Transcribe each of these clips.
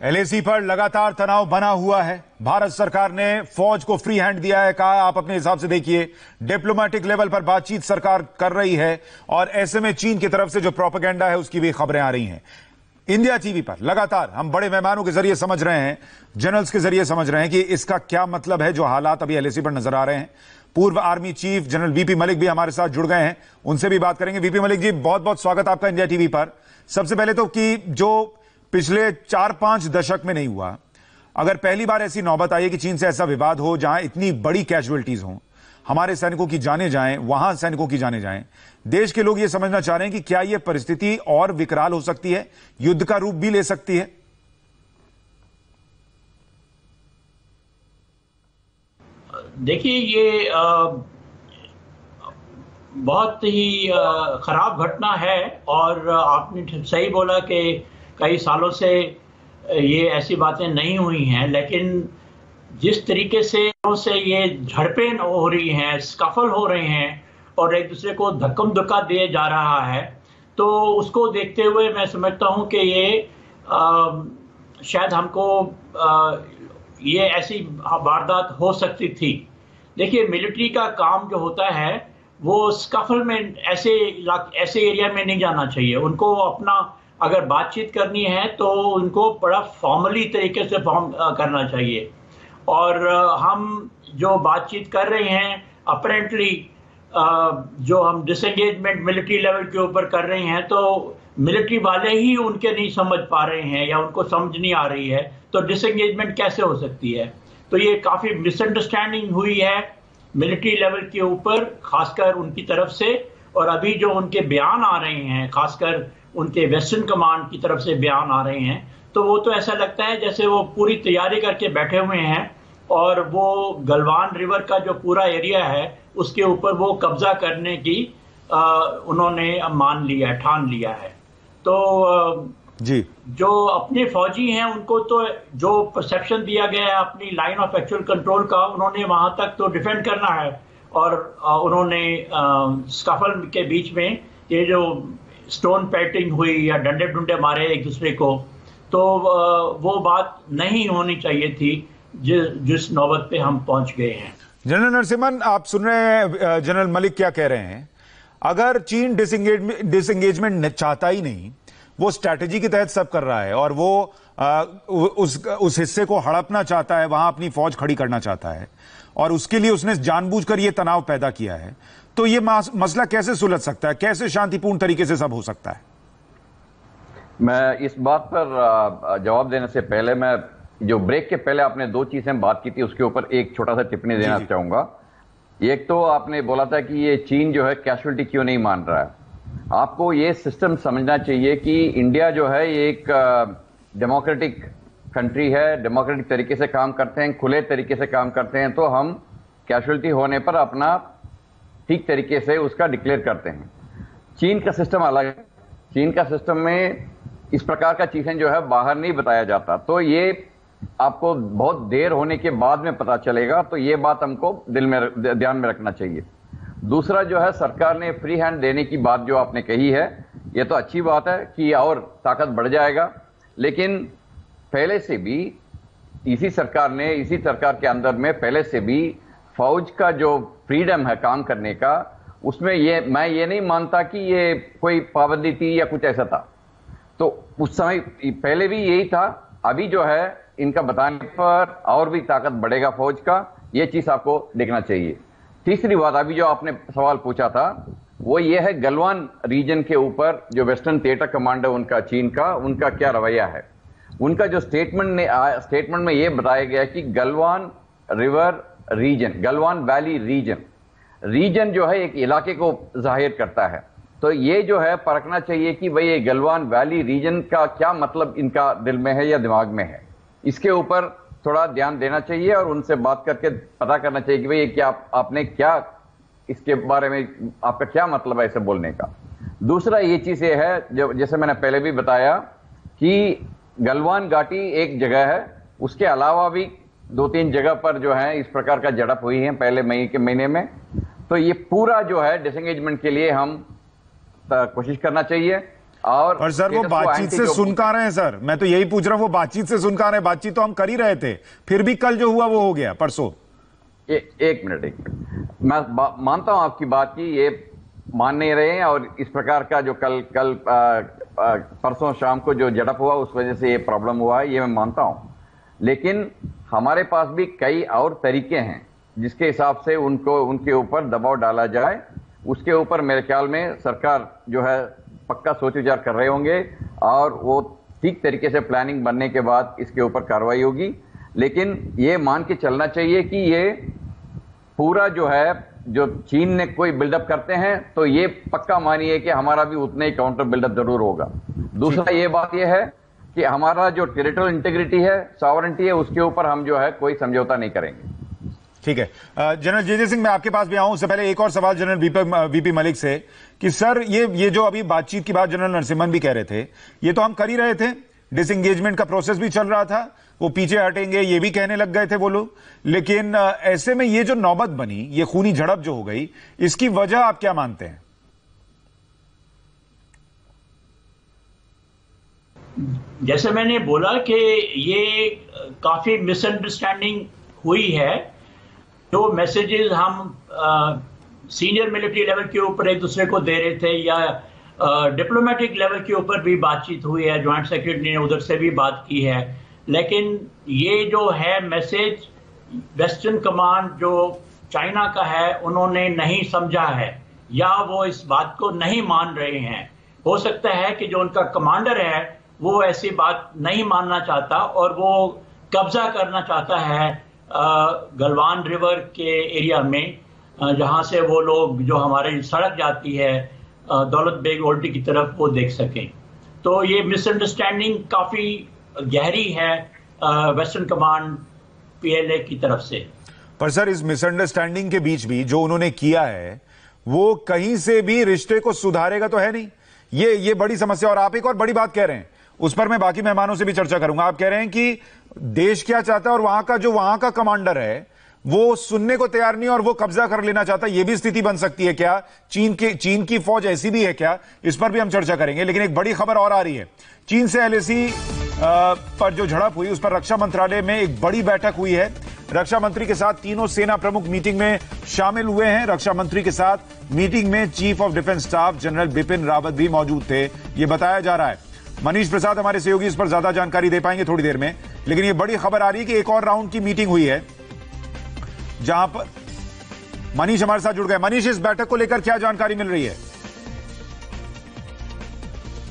LAC पर लगातार तनाव बना हुआ है। भारत सरकार ने फौज को फ्री हैंड दिया है, कहा आप अपने हिसाब से देखिए। डिप्लोमेटिक लेवल पर बातचीत सरकार कर रही है और ऐसे में चीन की तरफ से जो प्रोपेगेंडा है उसकी भी खबरें आ रही हैं। इंडिया टीवी पर लगातार हम बड़े मेहमानों के जरिए समझ रहे हैं, जनरल्स के जरिए समझ रहे हैं कि इसका क्या मतलब है जो हालात अभी एलएसी पर नजर आ रहे हैं। पूर्व army chief general VP Malik भी हमारे साथ जुड़ गए हैं, उनसे भी बात करेंगे। वीपी मलिक जी, बहुत बहुत स्वागत आपका इंडिया टीवी पर। सबसे पहले तो कि जो पिछले 4-5 दशक में नहीं हुआ, अगर पहली बार ऐसी नौबत आई है कि चीन से ऐसा विवाद हो जहां इतनी बड़ी कैजुअलिटीज हों, हमारे सैनिकों की जाने जाएं, वहां सैनिकों की जाने जाएं, देश के लोग ये समझना चाह रहे हैं कि क्या यह परिस्थिति और विकराल हो सकती है, युद्ध का रूप भी ले सकती है? देखिए, ये बहुत ही खराब घटना है और आपने सही बोला कि कई सालों से ये ऐसी बातें नहीं हुई हैं, लेकिन जिस तरीके से ये झड़पें हो रही हैं, स्कफल हो रहे हैं और एक दूसरे को धक्कम धुक्का दिए जा रहा है, तो उसको देखते हुए मैं समझता हूं कि ये शायद हमको ये ऐसी वारदात हो सकती थी। देखिए, मिलिट्री का काम जो होता है वो स्कफल में ऐसे एरिया में नहीं जाना चाहिए। उनको अपना अगर बातचीत करनी है तो उनको बड़ा फॉर्मली तरीके से करना चाहिए। और हम जो बातचीत कर रहे हैं अपेरेंटली जो हम डिसएंगेजमेंट मिलिट्री लेवल के ऊपर कर रहे हैं, तो मिलिट्री वाले ही उनके नहीं समझ पा रहे हैं या उनको समझ नहीं आ रही है, तो डिसएंगेजमेंट कैसे हो सकती है। तो ये काफ़ी मिसअंडरस्टैंडिंग हुई है मिलिट्री लेवल के ऊपर, खासकर उनकी तरफ से। और अभी जो उनके बयान आ रहे हैं, खासकर उनके वेस्टर्न कमांड की तरफ से बयान आ रहे हैं, तो वो तो ऐसा लगता है जैसे वो पूरी तैयारी करके बैठे हुए हैं और वो गलवान रिवर का जो पूरा एरिया है उसके ऊपर वो कब्जा करने की उन्होंने ठान लिया है। तो जी, जो अपने फौजी हैं उनको तो जो परसेप्शन दिया गया है अपनी लाइन ऑफ एक्चुअल कंट्रोल का, उन्होंने वहां तक तो डिफेंड करना है। और उन्होंने स्कफल के बीच में ये जो स्टोन पेल्टिंग हुई या डंडे डुंडे मारे एक दूसरे को, तो वो बात नहीं होनी चाहिए थी जिस नौबत पे हम पहुंच गए हैं। जनरल नरसिम्हन, आप सुन रहे हैं जनरल मलिक क्या कह रहे हैं। अगर चीन डिसएंगेजमेंट चाहता ही नहीं, वो स्ट्रैटेजी के तहत सब कर रहा है और वो उस हिस्से को हड़पना चाहता है, वहां अपनी फौज खड़ी करना चाहता है और उसके लिए उसने जानबूझकर ये तनाव पैदा किया है, तो ये मसला कैसे सुलझ सकता है, कैसे शांतिपूर्ण तरीके से सब हो सकता है? मैं इस बात पर जवाब देने से पहले, मैं जो ब्रेक के पहले आपने 2 चीजें बात की थी उसके ऊपर एक छोटा सा टिप्पणी देना चाहूंगा। एक तो आपने बोला था कि ये चीन जो है कैजुअलिटी क्यों नहीं मान रहा है। आपको ये सिस्टम समझना चाहिए कि इंडिया जो है ये एक डेमोक्रेटिक कंट्री है, डेमोक्रेटिक तरीके से काम करते हैं, खुले तरीके से काम करते हैं, तो हम कैजुअलिटी होने पर अपना ठीक तरीके से उसका डिक्लेयर करते हैं। चीन का सिस्टम अलग है। चीन का सिस्टम में इस प्रकार का चीजें जो है बाहर नहीं बताया जाता, तो ये आपको बहुत देर होने के बाद में पता चलेगा, तो ये बात हमको ध्यान में रखना चाहिए। दूसरा जो है, सरकार ने फ्री हैंड देने की बात जो आपने कही है, ये तो अच्छी बात है कि और ताकत बढ़ जाएगा, लेकिन पहले से भी इसी सरकार के अंदर में पहले से भी फौज का जो फ्रीडम है काम करने का, उसमें मैं ये नहीं मानता कि ये कोई पाबंदी थी या कुछ ऐसा था। तो उस समय पहले भी यही था। अभी जो है इनका बताने पर और भी ताकत बढ़ेगा फौज का, ये चीज आपको देखना चाहिए। तीसरी बात, अभी जो आपने सवाल पूछा था वो ये है गलवान रीजन के ऊपर जो वेस्टर्न थिएटर कमांड है उनका, चीन का, उनका क्या रवैया है। उनका जो स्टेटमेंट में ये बताया गया कि Galwan river region, Galwan valley region जो है एक इलाके को जाहिर करता है। तो ये जो है परखना चाहिए कि भाई ये गलवान वैली रीजन का क्या मतलब इनका दिल में है या दिमाग में है। इसके ऊपर थोड़ा ध्यान देना चाहिए और उनसे बात करके पता करना चाहिए कि भाई क्या आपने क्या इसके बारे में, आपका क्या मतलब है ऐसे बोलने का। दूसरा ये चीज ये है, जो जैसे मैंने पहले भी बताया कि गलवान घाटी एक जगह है, उसके अलावा भी 2-3 जगह पर जो है इस प्रकार का झड़प हुई है पहले मई के महीने में। तो ये पूरा जो है डिसएंगेजमेंट के लिए हम कोशिश करना चाहिए और सर वो बातचीत से सुन का रहे हैं सर, मैं तो यही पूछ रहा हूं, वो बातचीत से सुन का रहे हैं, बातचीत तो हम कर ही रहे थे, फिर भी कल जो हुआ वो हो गया परसों। एक मिनट मैं मानता हूं आपकी बात की, ये मान नहीं रहे हैं और इस प्रकार का जो कल परसों शाम को जो झड़प हुआ उस वजह से ये प्रॉब्लम हुआ है, ये मैं मानता हूं। लेकिन हमारे पास भी कई और तरीके हैं जिसके हिसाब से उनके ऊपर दबाव डाला जाए, उसके ऊपर मेरे ख्याल में सरकार जो है पक्का सोच विचार कर रहे होंगे और वो ठीक तरीके से प्लानिंग बनने के बाद इसके ऊपर कार्रवाई होगी। लेकिन ये मान के चलना चाहिए कि ये पूरा जो है, जो चीन ने कोई बिल्डअप करते हैं तो ये पक्का मानिए कि हमारा भी उतना ही काउंटर बिल्डअप जरूर होगा। दूसरा ये बात ये है कि हमारा जो टेरिटोरियल इंटीग्रिटी है, सॉवरेंटी है, उसके ऊपर हम जो है कोई समझौता नहीं करेंगे। ठीक है जनरल जे सिंह, मैं आपके पास भी आऊं, उससे पहले एक और सवाल जनरल वीपी मलिक से कि सर ये जो अभी बातचीत की बात जनरल नरसिम्हन भी कह रहे थे, ये तो हम कर ही रहे थे, डिसएंगेजमेंट का प्रोसेस भी चल रहा था, वो पीछे हटेंगे ये भी कहने लग गए थे वो लोग, लेकिन ऐसे में ये जो नौबत बनी, ये खूनी झड़प जो हो गई, इसकी वजह आप क्या मानते हैं? जैसे मैंने बोला कि ये काफी मिसअंडरस्टैंडिंग हुई है। जो मैसेजेस हम सीनियर मिलिट्री लेवल के ऊपर एक दूसरे को दे रहे थे या डिप्लोमेटिक लेवल के ऊपर भी बातचीत हुई है, ज्वाइंट सेक्रेटरी ने उधर से भी बात की है, लेकिन ये जो है मैसेज वेस्टर्न कमांड जो चाइना का है उन्होंने नहीं समझा है या वो इस बात को नहीं मान रहे हैं। हो सकता है कि जो उनका कमांडर है वो ऐसी बात नहीं मानना चाहता और वो कब्जा करना चाहता है गलवान रिवर के एरिया में, जहां से वो लोग जो हमारी सड़क जाती है दौलत बेग ओल्डी की तरफ वो देख सकें। तो ये मिसअंडरस्टैंडिंग काफी गहरी है वेस्टर्न कमांड पीएलए की तरफ से। पर सर इस मिसअंडरस्टैंडिंग के बीच भी जो उन्होंने किया है वो कहीं से भी रिश्ते को सुधारेगा तो है नहीं, ये बड़ी समस्या। और आप एक और बड़ी बात कह रहे हैं, उस पर मैं बाकी मेहमानों से भी चर्चा करूंगा। आप कह रहे हैं कि देश क्या चाहता है और वहां का कमांडर है वो सुनने को तैयार नहीं और वो कब्जा कर लेना चाहता है। ये भी स्थिति बन सकती है क्या? चीन की फौज ऐसी भी है क्या? इस पर भी हम चर्चा करेंगे। लेकिन एक बड़ी खबर और आ रही है, चीन से एलएसी पर जो झड़प हुई उस पर रक्षा मंत्रालय में एक बड़ी बैठक हुई है। रक्षा मंत्री के साथ तीनों सेना प्रमुख मीटिंग में शामिल हुए हैं। रक्षा मंत्री के साथ मीटिंग में chief of defence staff general Bipin Rawat भी मौजूद थे, ये बताया जा रहा है। मनीष प्रसाद हमारे सहयोगी इस पर ज्यादा जानकारी दे पाएंगे थोड़ी देर में। लेकिन ये बड़ी खबर आ रही है कि एक और राउंड की मीटिंग हुई है जहां पर मनीष हमारे साथ जुड़ गए। मनीष, इस बैठक को लेकर क्या जानकारी मिल रही है?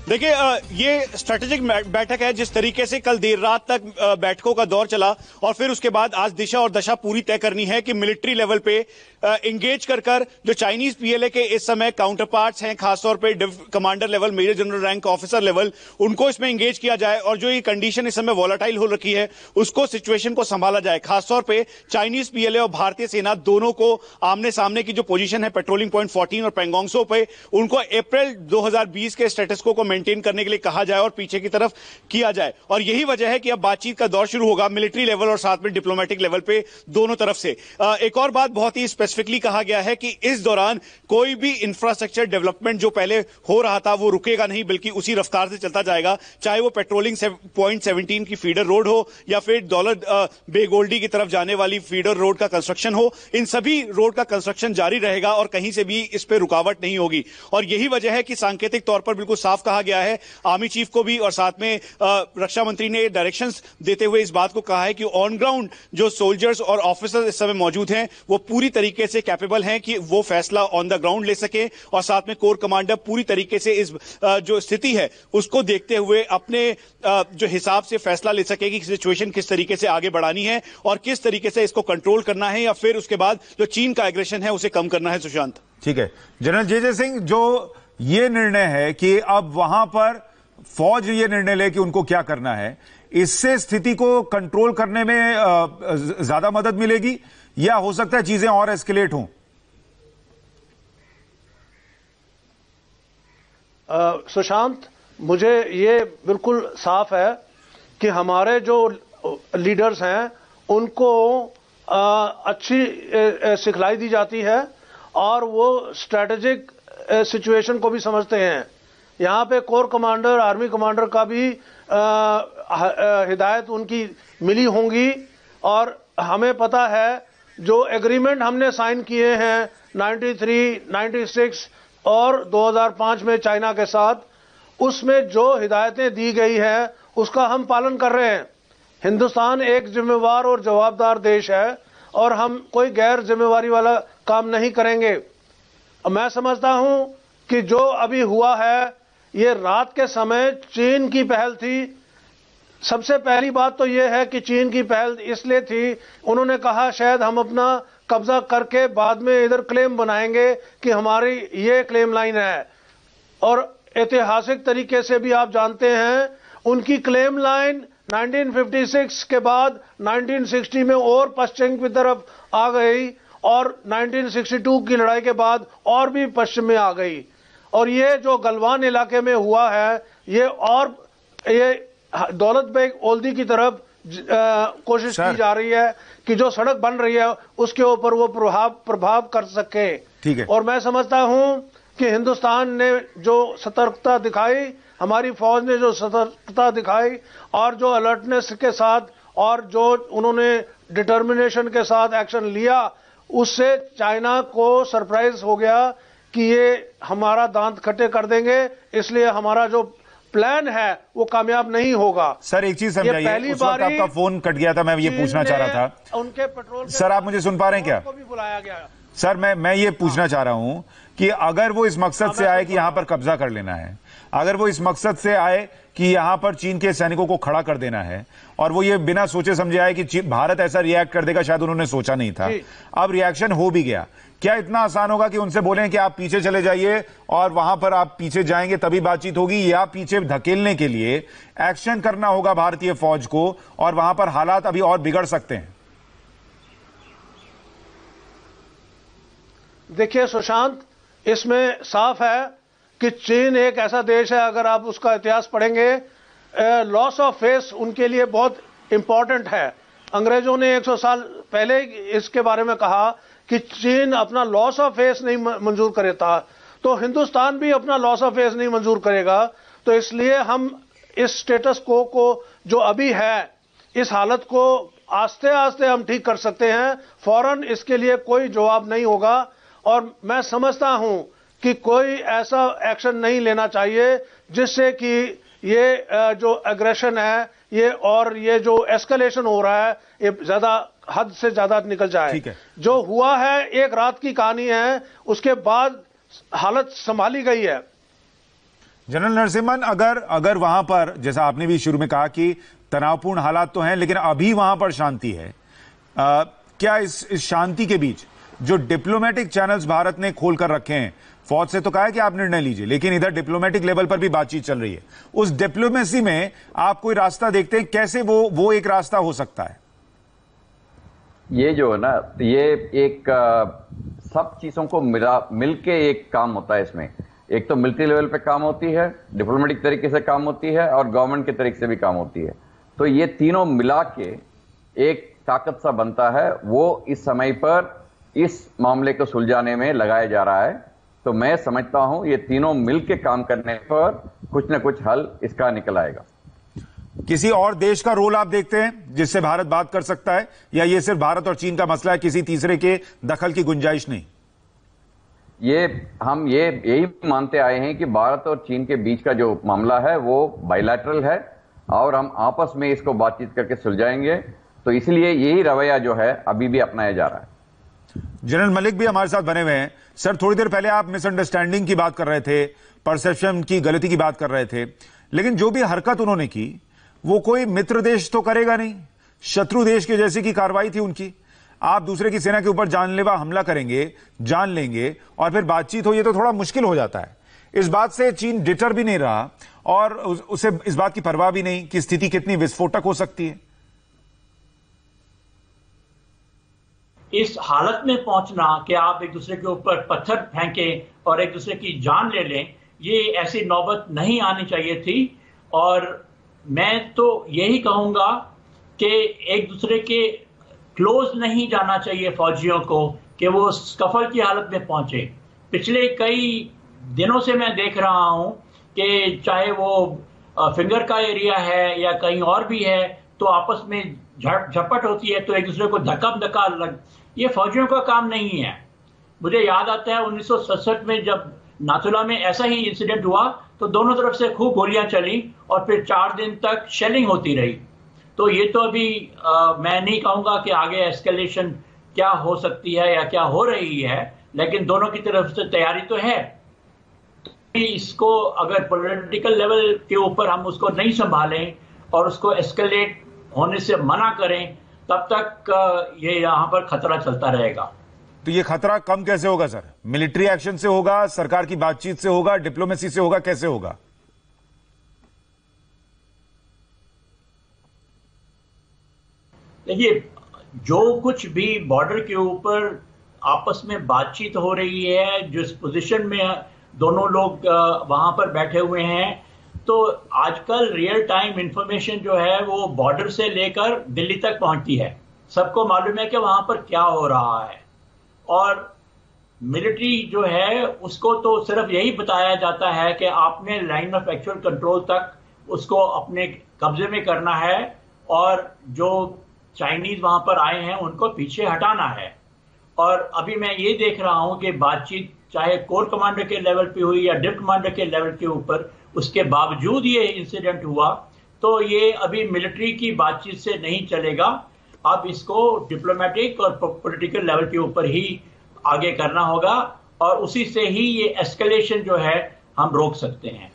देखिए, ये स्ट्रेटेजिक बैठक है। जिस तरीके से कल देर रात तक बैठकों का दौर चला और फिर उसके बाद आज दिशा और दशा पूरी तय करनी है कि मिलिट्री लेवल पे एंगेज कर जो चाइनीज पीएलए के इस समय काउंटर पार्ट्स हैं, खासतौर पे commander level, major general rank officer level, उनको इसमें एंगेज किया जाए और जो ये कंडीशन इस समय वॉलेटाइल हो रखी है उसको, सिचुएशन को संभाला जाए। खासतौर पे चाइनीज पीएलए और भारतीय सेना दोनों को आमने सामने की जो पोजीशन है पेट्रोलिंग पॉइंट 14 और पेंगोंगसो पे, उनको अप्रैल 2020 के स्टेटस को मेंटेन करने के लिए कहा जाए और पीछे की तरफ किया जाए। और यही वजह है कि अब बातचीत का दौर शुरू होगा मिलिट्री लेवल और साथ में डिप्लोमेटिक लेवल पे दोनों तरफ से। एक और बात बहुत ही स्पेसिफिकली कहा गया है कि इस दौरान कोई भी इंफ्रास्ट्रक्चर डेवलपमेंट जो पहले हो रहा था वो रुकेगा नहीं, बल्कि उसी रफ्तार से चलता जाएगा। चाहे वो पेट्रोलिंग पॉइंट 17 की फीडर रोड हो या फिर दौलत बेग ओल्डी की तरफ जाने वाली फीडर रोड का कंस्ट्रक्शन हो, इन सभी रोड का कंस्ट्रक्शन जारी रहेगा और कहीं से भी इस पर रुकावट नहीं होगी। और यही वजह है कि सांकेतिक तौर पर बिल्कुल साफ कहा गया है, आर्मी चीफ को भी और साथ में रक्षा मंत्री ने डायरेक्शंस देते हुए इस बात को कहा है कि ऑन ग्राउंड जो सोल्जर्स और ऑफिसर्स इस समय मौजूद हैं वो पूरी तरीके से कैपेबल हैं कि वो फैसला ऑन द ग्राउंड ले सके और साथ में कोर कमांडर पूरी तरीके से इस जो स्थिति है उसको देखते हुए अपने जो हिसाब से फैसला ले सके कि सिचुएशन किस तरीके से आगे बढ़ानी है और किस तरीके से इसको कंट्रोल करना है या फिर उसके बाद जो चीन का एग्रेशन है उसे कम करना है। सुशांत, ठीक है। जनरल जे सिंह, जो ये निर्णय है कि अब वहां पर फौज ये निर्णय ले कि उनको क्या करना है, इससे स्थिति को कंट्रोल करने में ज्यादा मदद मिलेगी या हो सकता है चीजें और एस्केलेट हों? सुशांत, मुझे ये बिल्कुल साफ है कि हमारे जो लीडर्स हैं उनको अच्छी सिखलाई दी जाती है और वो स्ट्रैटेजिक सिचुएशन को भी समझते हैं। यहाँ पे कोर कमांडर, आर्मी कमांडर का भी हिदायत उनकी मिली होंगी। और हमें पता है जो एग्रीमेंट हमने साइन किए हैं 93, 96 और 2005 में चाइना के साथ, उसमें जो हिदायतें दी गई हैं उसका हम पालन कर रहे हैं। हिंदुस्तान एक जिम्मेवार और जवाबदार देश है और हम कोई गैर जिम्मेवारी वाला काम नहीं करेंगे। मैं समझता हूं कि जो अभी हुआ है ये रात के समय चीन की पहल थी। सबसे पहली बात तो ये है कि चीन की पहल इसलिए थी, उन्होंने कहा शायद हम अपना कब्जा करके बाद में इधर क्लेम बनाएंगे कि हमारी ये क्लेम लाइन है। और ऐतिहासिक तरीके से भी आप जानते हैं उनकी क्लेम लाइन 1956 के बाद 1960 में और पश्चिम की तरफ आ गई और 1962 की लड़ाई के बाद और भी पश्चिम में आ गई। और ये जो गलवान इलाके में हुआ है ये दौलत बेग ओल्दी की तरफ कोशिश की जा रही है कि जो सड़क बन रही है उसके ऊपर वो प्रभाव कर सके। ठीक है। और मैं समझता हूं कि हिंदुस्तान ने जो सतर्कता दिखाई, हमारी फौज ने जो सतर्कता दिखाई और जो अलर्टनेस के साथ और जो उन्होंने डिटर्मिनेशन के साथ एक्शन लिया, उससे चाइना को सरप्राइज हो गया कि ये हमारा दांत खट्टे कर देंगे, इसलिए हमारा जो प्लान है वो कामयाब नहीं होगा। सर एक चीज समझाइए, उस वक्त आपका फोन कट गया था, मैं ये पूछना चाह रहा था। उनके पेट्रोल सर आप मुझे सुन पा रहे हैं क्या? को भी बुलाया गया। सर मैं ये पूछना चाह रहा हूं कि अगर वो इस मकसद से आए कि यहां पर कब्जा कर लेना है, अगर वो इस मकसद से आए कि यहां पर चीन के सैनिकों को खड़ा कर देना है और वो ये बिना सोचे समझे आए कि भारत ऐसा रिएक्ट कर देगा, शायद उन्होंने सोचा नहीं था, अब रिएक्शन हो भी गया, क्या इतना आसान होगा कि उनसे बोलें कि आप पीछे चले जाइए और वहां पर आप पीछे जाएंगे तभी बातचीत होगी, या पीछे धकेलने के लिए एक्शन करना होगा भारतीय फौज को और वहां पर हालात अभी और बिगड़ सकते हैं? देखिए सुशांत, इसमें साफ है कि चीन एक ऐसा देश है, अगर आप उसका इतिहास पढ़ेंगे, लॉस ऑफ फेस उनके लिए बहुत इंपॉर्टेंट है। अंग्रेजों ने 100 साल पहले इसके बारे में कहा कि चीन अपना लॉस ऑफ फेस नहीं मंजूर करेता, तो हिंदुस्तान भी अपना लॉस ऑफ फेस नहीं मंजूर करेगा। तो इसलिए हम इस स्टेटस को जो अभी है, इस हालत को आस्ते आस्ते हम ठीक कर सकते हैं, फौरन इसके लिए कोई जवाब नहीं होगा। और मैं समझता हूं कि कोई ऐसा एक्शन नहीं लेना चाहिए जिससे कि ये जो एग्रेशन है ये जो एस्केलेशन हो रहा है ये ज्यादा हद से ज्यादा निकल जाए। ठीक है। जो हुआ है एक रात की कहानी है, उसके बाद हालत संभाली गई है। जनरल नरसिम्हन, अगर वहां पर, जैसा आपने भी शुरू में कहा कि तनावपूर्ण हालात तो हैं लेकिन अभी वहां पर शांति है, क्या इस शांति के बीच जो डिप्लोमेटिक चैनल्स भारत ने खोल कर रखे हैं, फौज से तो कहा है कि आप निर्णय लीजिए, लेकिन इधर डिप्लोमेटिक लेवल पर भी बातचीत चल रही है, उस डिप्लोमेसी में आप कोई रास्ता देखते हैं? कैसे वो एक रास्ता हो सकता है? ये जो है ना, ये एक सब चीजों को मिलके एक काम होता है इसमें। एक तो मिलिट्री लेवल पे काम होती है, डिप्लोमेटिक तरीके से काम होती है और गवर्नमेंट के तरीके से भी काम होती है। तो ये तीनों मिला के एक ताकत सा बनता है, वो इस समय पर इस मामले को सुलझाने में लगाया जा रहा है। तो मैं समझता हूं ये तीनों मिलके काम करने पर कुछ न कुछ हल इसका निकल आएगा। किसी और देश का रोल आप देखते हैं जिससे भारत बात कर सकता है, या ये सिर्फ भारत और चीन का मसला है, किसी तीसरे के दखल की गुंजाइश नहीं? हम यही मानते आए हैं कि भारत और चीन के बीच का जो मामला है वो बायलैटरल है और हम आपस में इसको बातचीत करके सुलझाएंगे। तो इसलिए यही रवैया जो है अभी भी अपनाया जा रहा है। जनरल मलिक भी हमारे साथ बने हुए हैं। सर, थोड़ी देर पहले आप मिसअंडरस्टैंडिंग की बात कर रहे थे, परसेप्शन की गलती की बात कर रहे थे, लेकिन जो भी हरकत उन्होंने की वो कोई मित्र देश तो करेगा नहीं, शत्रु देश के जैसे की कार्रवाई थी उनकी। आप दूसरे की सेना के ऊपर जानलेवा हमला करेंगे, जान लेंगे और फिर बातचीत हो, ये तो थोड़ा मुश्किल हो जाता है। इस बात से चीन डिटर भी नहीं रहा और उसे इस बात की परवाह भी नहीं कि स्थिति कितनी विस्फोटक हो सकती है। इस हालत में पहुंचना कि आप एक दूसरे के ऊपर पत्थर फेंकें और एक दूसरे की जान ले लें, ये ऐसी नौबत नहीं आनी चाहिए थी। और मैं तो यही कहूंगा कि एक दूसरे के क्लोज नहीं जाना चाहिए फौजियों को कि वो स्कफल की हालत में पहुंचे। पिछले कई दिनों से मैं देख रहा हूं कि चाहे वो फिंगर का एरिया है या कहीं और भी है तो आपस में झपट होती है, तो एक दूसरे को धक्का लग, ये फौजियों का काम नहीं है। मुझे याद आता है 1967 में जब नाथुला में ऐसा ही इंसिडेंट हुआ तो दोनों तरफ से खूब गोलियां चली और फिर 4 दिन तक शेलिंग होती रही। तो ये तो अभी मैं नहीं कहूंगा कि आगे एस्केलेशन क्या हो सकती है या क्या हो रही है, लेकिन दोनों की तरफ से तैयारी तो है। इसको अगर पॉलिटिकल लेवल के ऊपर हम उसको नहीं संभालें और उसको एस्केलेट होने से मना करें, तब तक ये यहां पर खतरा चलता रहेगा। तो ये खतरा कम कैसे होगा सर? मिलिट्री एक्शन से होगा, सरकार की बातचीत से होगा, डिप्लोमेसी से होगा, कैसे होगा? देखिए, जो कुछ भी बॉर्डर के ऊपर आपस में बातचीत हो रही है, जिस पोजीशन में दोनों लोग वहां पर बैठे हुए हैं, तो आजकल रियल टाइम इंफॉर्मेशन जो है वो बॉर्डर से लेकर दिल्ली तक पहुंचती है। सबको मालूम है कि वहां पर क्या हो रहा है, और मिलिट्री जो है उसको तो सिर्फ यही बताया जाता है कि आपने लाइन ऑफ एक्चुअल कंट्रोल तक उसको अपने कब्जे में करना है और जो चाइनीज वहां पर आए हैं उनको पीछे हटाना है। और अभी मैं ये देख रहा हूं कि बातचीत चाहे कोर कमांडर के लेवल पे हुई या डिप्टी कमांडर के लेवल के ऊपर, उसके बावजूद ये इंसिडेंट हुआ, तो ये अभी मिलिट्री की बातचीत से नहीं चलेगा। अब इसको डिप्लोमेटिक और पॉलिटिकल लेवल के ऊपर ही आगे करना होगा और उसी से ही ये एस्केलेशन जो है हम रोक सकते हैं।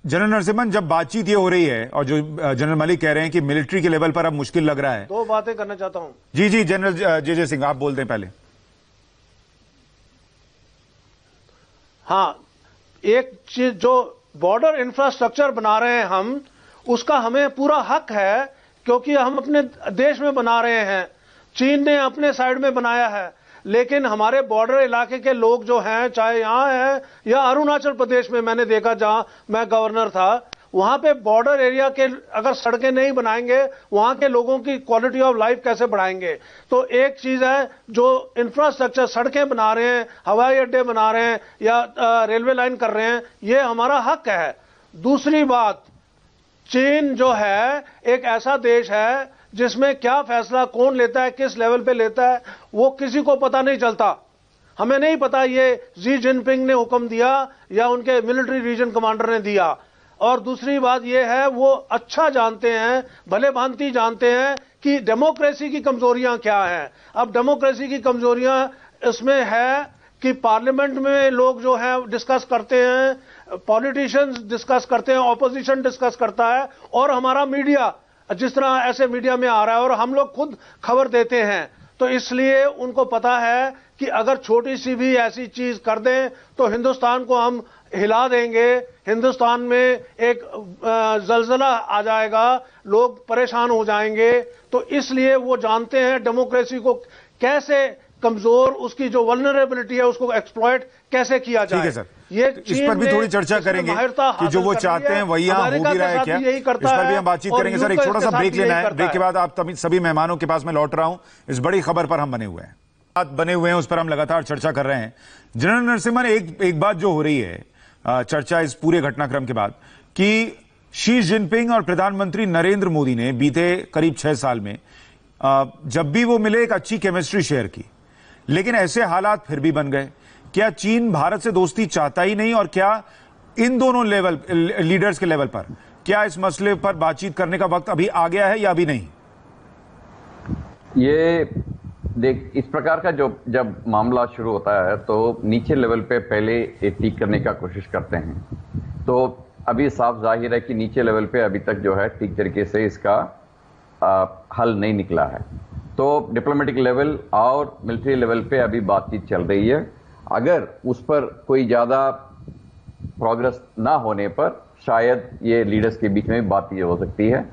जनरल नरसिम्हन, जब बातचीत ये हो रही है और जो जनरल मलिक कह रहे हैं कि मिलिट्री के लेवल पर अब मुश्किल लग रहा है, 2 बातें करना चाहता हूं। जी जी, जनरल जे सिंह आप बोल दें पहले। हाँ, एक चीज जो बॉर्डर इंफ्रास्ट्रक्चर बना रहे हैं हम, उसका हमें पूरा हक है, क्योंकि हम अपने देश में बना रहे हैं। चीन ने अपने साइड में बनाया है, लेकिन हमारे बॉर्डर इलाके के लोग जो हैं, चाहे यहां हैं या अरुणाचल प्रदेश में, मैंने देखा जहां मैं गवर्नर था, वहां पे बॉर्डर एरिया के अगर सड़कें नहीं बनाएंगे, वहां के लोगों की क्वालिटी ऑफ लाइफ कैसे बढ़ाएंगे? तो एक चीज है, जो इंफ्रास्ट्रक्चर सड़कें बना रहे हैं, हवाई अड्डे बना रहे हैं या रेलवे लाइन कर रहे हैं, ये हमारा हक है। दूसरी बात, चीन जो है एक ऐसा देश है जिसमें क्या फैसला कौन लेता है, किस लेवल पे लेता है, वो किसी को पता नहीं चलता। हमें नहीं पता ये जी जिनपिंग ने हुक्म दिया या उनके मिलिट्री रीजन कमांडर ने दिया। और दूसरी बात यह है, वो अच्छा जानते हैं, भले भांति जानते हैं कि डेमोक्रेसी की कमजोरियां क्या हैं। अब डेमोक्रेसी की कमजोरियां इसमें है कि पार्लियामेंट में लोग जो हैं डिस्कस करते हैं, पॉलिटिशियंस डिस्कस करते हैं, ऑपोजिशन डिस्कस करता है, और हमारा मीडिया जिस तरह ऐसे मीडिया में आ रहा है और हम लोग खुद खबर देते हैं, तो इसलिए उनको पता है कि अगर छोटी सी भी ऐसी चीज कर दें तो हिंदुस्तान को हम हिला देंगे, हिंदुस्तान में एक जलजला आ जाएगा, लोग परेशान हो जाएंगे। तो इसलिए वो जानते हैं डेमोक्रेसी को कैसे कमजोर, उसकी जो वल्नरेबिलिटी है उसको एक्सप्लॉइट कैसे किया जाए। ठीक है सर, ये इस पर भी थोड़ी चर्चा करेंगे कि जो वो चाहते हैं वही यहाँ हो भी रहा है क्या, इस पर भी हम बातचीत करेंगे। सर, एक छोटा सा ब्रेक लेना है, ब्रेक के बाद आप सभी मेहमानों के पास मैं लौट रहा हूं। इस बड़ी खबर पर हम बने हुए हैं, उस पर हम लगातार चर्चा कर रहे हैं। जनरल नरसिम्हन, एक बात जो हो रही है चर्चा इस पूरे घटनाक्रम के बाद, कि शी जिनपिंग और प्रधानमंत्री नरेंद्र मोदी ने बीते करीब 6 साल में जब भी वो मिले एक अच्छी केमिस्ट्री शेयर की, लेकिन ऐसे हालात फिर भी बन गए। क्या चीन भारत से दोस्ती चाहता ही नहीं, और क्या इन दोनों लेवल लीडर्स के लेवल पर क्या इस मसले पर बातचीत करने का वक्त अभी आ गया है या अभी नहीं? ये देख, इस प्रकार का जब मामला शुरू होता है तो नीचे लेवल पे पहले ये ठीक करने का कोशिश करते हैं। तो अभी साफ जाहिर है कि नीचे लेवल पे अभी तक जो है ठीक तरीके से इसका हल नहीं निकला है। तो डिप्लोमेटिक लेवल और मिलिट्री लेवल पे अभी बातचीत चल रही है। अगर उस पर कोई ज़्यादा प्रोग्रेस ना होने पर शायद ये लीडर्स के बीच में बातचीत हो सकती है।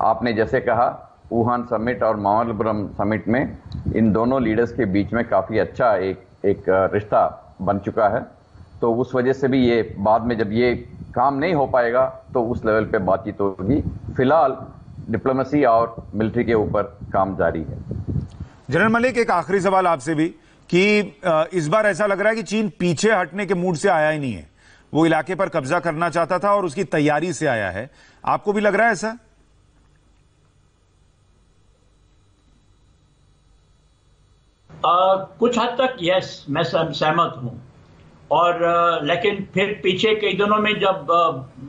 आपने जैसे कहा, वुहान समिट और मामल्लपुरम समिट में इन दोनों लीडर्स के बीच में काफ़ी अच्छा एक रिश्ता बन चुका है। तो उस वजह से भी ये बाद में जब ये काम नहीं हो पाएगा तो उस लेवल पे बातचीत होगी। फिलहाल डिप्लोमेसी और मिलिट्री के ऊपर काम जारी है। जनरल मलिक, एक आखिरी सवाल आपसे भी कि इस बार ऐसा लग रहा है कि चीन पीछे हटने के मूड से आया ही नहीं है। वो इलाके पर कब्जा करना चाहता था और उसकी तैयारी से आया है। आपको भी लग रहा है ऐसा? कुछ हद तक यस, मैं सहमत हूं। और लेकिन फिर पीछे कई दिनों में जब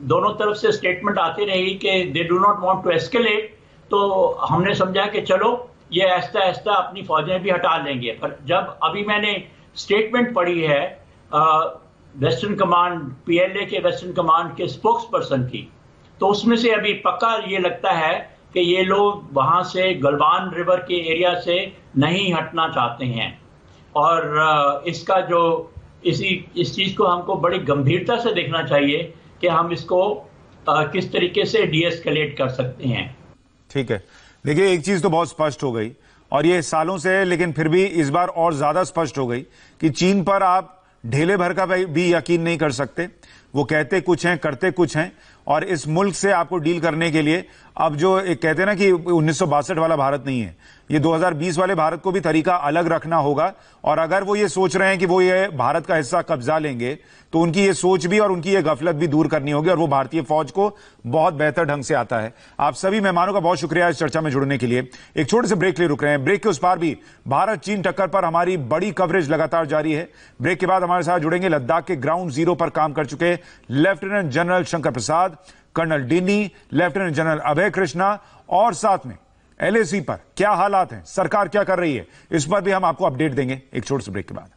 दोनों तरफ से स्टेटमेंट आती रही कि they do not want to escalate, तो हमने समझा कि चलो ये ऐसा ऐसा अपनी फौजें भी हटा लेंगे। पर जब अभी मैंने स्टेटमेंट पढ़ी है वेस्टर्न कमांड, पीएलए के वेस्टर्न कमांड के स्पोक्स पर्सन की, तो उसमें से अभी पक्का ये लगता है कि ये लोग वहां से गलवान रिवर के एरिया से नहीं हटना चाहते हैं। और इसका जो इस चीज को हमको बड़ी गंभीरता से देखना चाहिए कि हम इसको किस तरीके से डीएस्केलेट कर सकते हैं। ठीक है, देखिए एक चीज तो बहुत स्पष्ट हो गई और ये सालों से है, लेकिन फिर भी इस बार और ज्यादा स्पष्ट हो गई कि चीन पर आप ढेले भर का भी यकीन नहीं कर सकते। वो कहते कुछ हैं, करते कुछ हैं, और इस मुल्क से आपको डील करने के लिए अब जो एक कहते हैं ना कि 1962 वाला भारत नहीं है, ये 2020 वाले भारत को भी तरीका अलग रखना होगा। और अगर वो ये सोच रहे हैं कि वो ये भारत का हिस्सा कब्जा लेंगे, तो उनकी ये सोच भी और उनकी ये गफलत भी दूर करनी होगी, और वो भारतीय फौज को बहुत बेहतर ढंग से आता है। आप सभी मेहमानों का बहुत शुक्रिया इस चर्चा में जुड़ने के लिए। एक छोटे से ब्रेक ले रुक रहे हैं। ब्रेक के उस पार भी भारत चीन टक्कर पर हमारी बड़ी कवरेज लगातार जारी है। ब्रेक के बाद हमारे साथ जुड़ेंगे लद्दाख के ग्राउंड जीरो पर काम कर चुके lieutenant general Shankar Prasad, colonel डिनी, लेफ्टिनेंट जनरल अभय कृष्णा, और साथ में एलएसी पर क्या हालात हैं, सरकार क्या कर रही है, इस पर भी हम आपको अपडेट देंगे एक छोटे से ब्रेक के बाद।